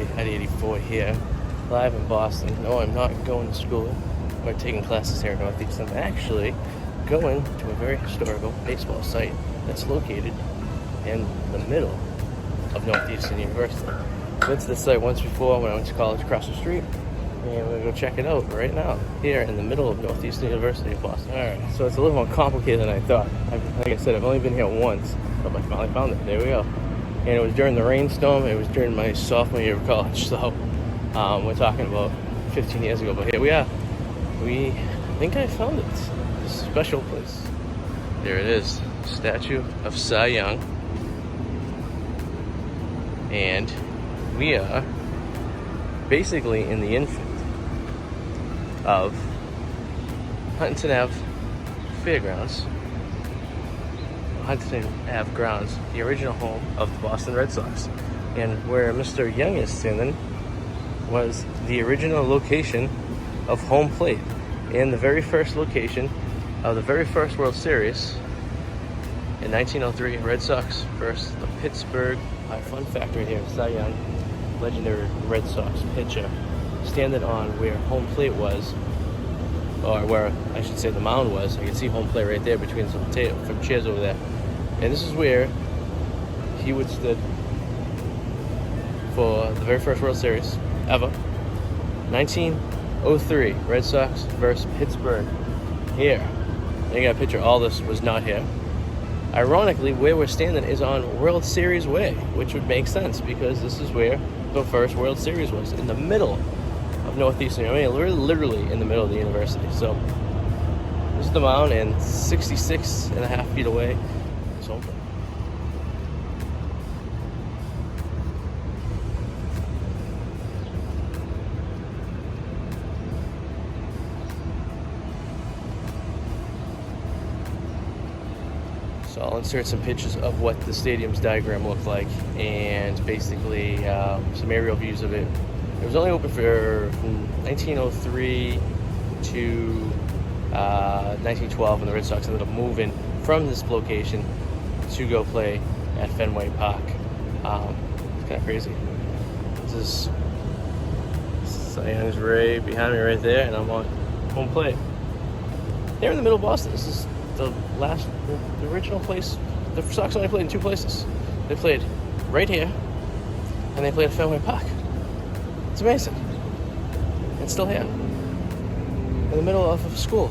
at 84 here, live in Boston. No, I'm not going to school. I'm taking classes here in Northeast. I'm actually going to a very historical baseball site that's located in the middle of Northeastern University. I've been to this site once before when I went to college across the street, and we're going to go check it out right now, here in the middle of Northeastern University of Boston. Alright, so it's a little more complicated than I thought. Like I said, I've only been here once, but I finally found it. There we go. And it was during the rainstorm. It was during my sophomore year of college, so we're talking about 15 years ago, but here we are. I think I found it. This special place. There it is. Statue of Cy Young. And we are basically in the infant of Huntington Ave Fairgrounds. Huntington Ave grounds, the original home of the Boston Red Sox. And where Mr. Young is standing was the original location of home plate and the very first location of the very first World Series in 1903. Red Sox versus the Pittsburgh. Fun fact right here, Cy Young, legendary Red Sox pitcher, standing on where home plate was, or where I should say the mound was. You can see home plate right there between some chairs over there. And this is where he would stood for the very first World Series ever. 1903, Red Sox versus Pittsburgh. Here. And you got a picture, all this was not here. Ironically, where we're standing is on World Series Way, which would make sense because this is where the first World Series was, in the middle of Northeastern. I mean, we're literally in the middle of the university. So this is the mound, and 66.5 feet away is home plate. So I'll insert some pictures of what the stadium's diagram looked like, and basically some aerial views of it. It was only open from 1903 to 1912 when the Red Sox ended up moving from this location to go play at Fenway Park. It's kind of crazy. This is Cy Young's right behind me right there, and I'm on home plate. They're in the middle of Boston. This is the original place. The Sox only played in two places. They played right here, and they played at Fenway Park. It's amazing. It's still here, in the middle of a school.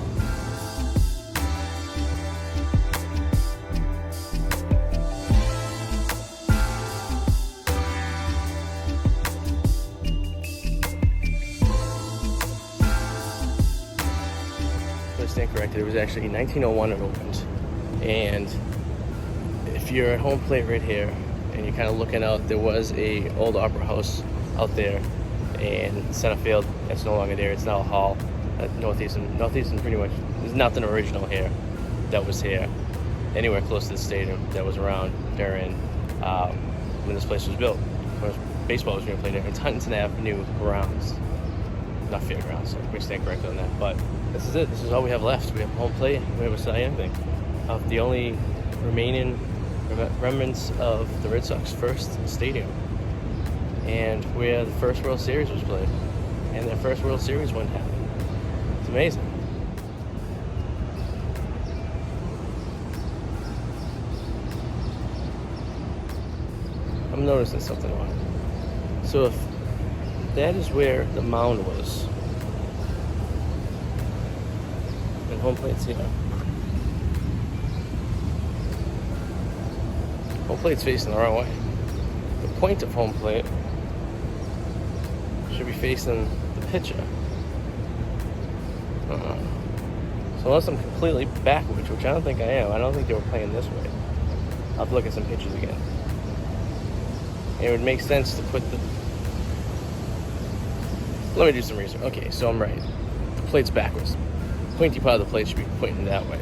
I stand corrected. It was actually 1901 it opened. And if you're at home plate right here and you're kind of looking out, there was a old opera house out there in center field. It's no longer there. It's now a hall at Northeastern. Northeastern pretty much, there's nothing original here that was here anywhere close to the stadium that was around during when this place was built. When baseball was being played there. It's Huntington Avenue grounds, not fairgrounds. So we stand corrected on that. But this is it. This is all we have left. We have home plate. We have a Cy Young thing. The only remaining remnants of the Red Sox first stadium, and where the first World Series was played, and their first World Series win happened. It's amazing. I'm noticing something wrong. So if that is where the mound was, and home plate's here. Home plate's facing the wrong way. The point of home plate should be facing the pitcher. So unless I'm completely backwards, which I don't think I am, I don't think they were playing this way. I'll have to look at some pictures again. And it would make sense to put the... Let me do some research. Okay, so I'm right. The plate's backwards. The pointy part of the plate should be pointing that way,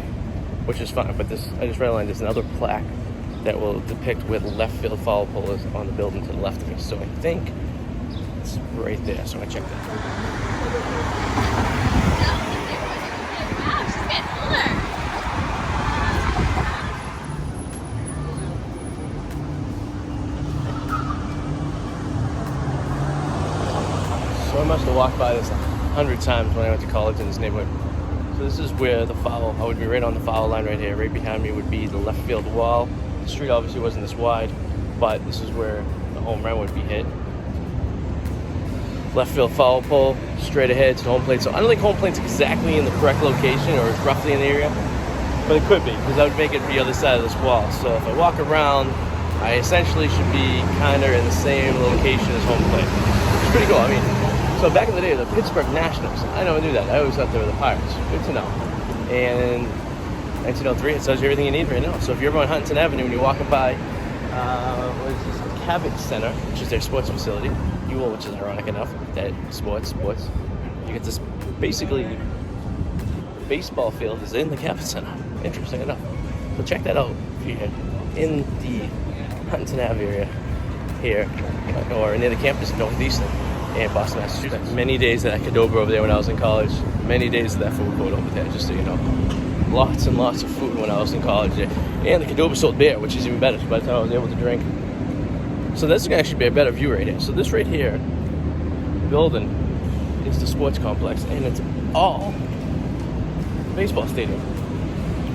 which is fine. But this, I just realized there's another plaque that will depict where the left field foul pole is on the building to the left of me. So I think it's right there. So I check that. I must have walked by this 100 times when I went to college in this neighborhood. So this is where the foul, I would be right on the foul line right here. Right behind me would be the left field wall. The street obviously wasn't this wide, but this is where the home run would be hit. Left field foul pole, straight ahead to the home plate. So I don't think home plate's exactly in the correct location, or it's roughly in the area, but it could be, because I would make it the other side of this wall. So if I walk around, I essentially should be kind of in the same location as home plate. It's pretty cool. I mean, so back in the day, the Pittsburgh Nationals, I never knew that. I always thought they were the Pirates. Good to know. And 1903, it tells you everything you need right now. So if you're ever on Huntington Avenue and you're walking by, what is this? Mavic Center, which is their sports facility, you will, which is ironic enough, that sports. You get this, basically, baseball field is in the Mavic Center. Interesting enough. So check that out if you're in the Huntington Ave area here, or near the campus in Northeastern and Boston, Massachusetts. Many days at that Cadobra over there when I was in college. Many days at that food court over there, just so you know. Lots and lots of food when I was in college there. And the Cadobra sold beer, which is even better by the time I was able to drink. So this is going to actually be a better view right here. So this right here, building, is the sports complex, and it's all baseball stadium.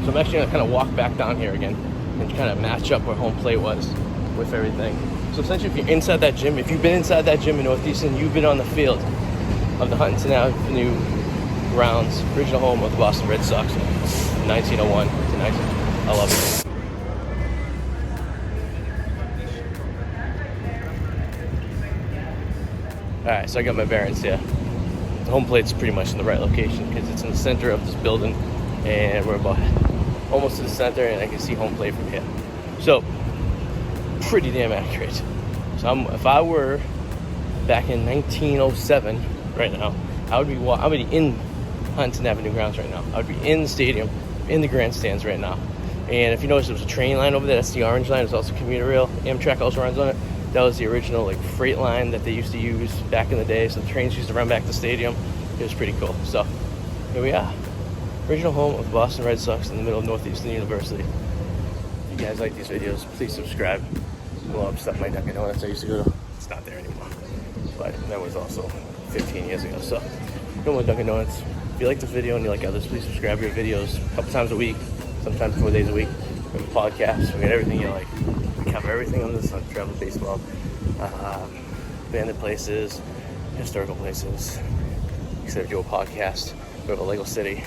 So I'm actually going to kind of walk back down here again and kind of match up where home plate was with everything. So essentially, if you're inside that gym, if you've been inside that gym in Northeastern, you've been on the field of the Huntington Avenue grounds, original home of the Boston Red Sox from 1901 to 19. I love it. Alright, so I got my bearings here. The home plate's pretty much in the right location because it's in the center of this building, and we're about almost to the center, and I can see home plate from here. So, pretty damn accurate. So if I were back in 1907 right now, I would be in Huntington Avenue grounds right now. I would be in the stadium, in the grandstands right now. And if you notice, there's a train line over there. That's the orange line. There's also commuter rail. Amtrak also runs on it. That was the original like freight line that they used to use back in the day. So the trains used to run back to the stadium. It was pretty cool. So here we are. Original home of the Boston Red Sox in the middle of Northeastern University. If you guys like these videos, please subscribe. Blow up stuff my Dunkin' Donuts I used to go to. It's not there anymore. But that was also 15 years ago. So no more Dunkin' Donuts. If you like this video and you like others, please subscribe to your videos a couple times a week, sometimes 4 days a week. We have a podcast. We got everything you like. We cover everything on this, on travel, baseball, abandoned places, historical places. Except we do a podcast. We have a Lego City.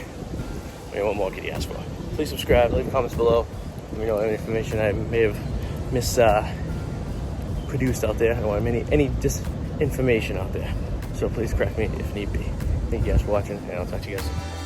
What more could you ask for? Please subscribe, leave comments below. Let me know any information I may have produced out there, or any disinformation out there. So please correct me if need be. Thank you guys for watching, and I'll talk to you guys soon.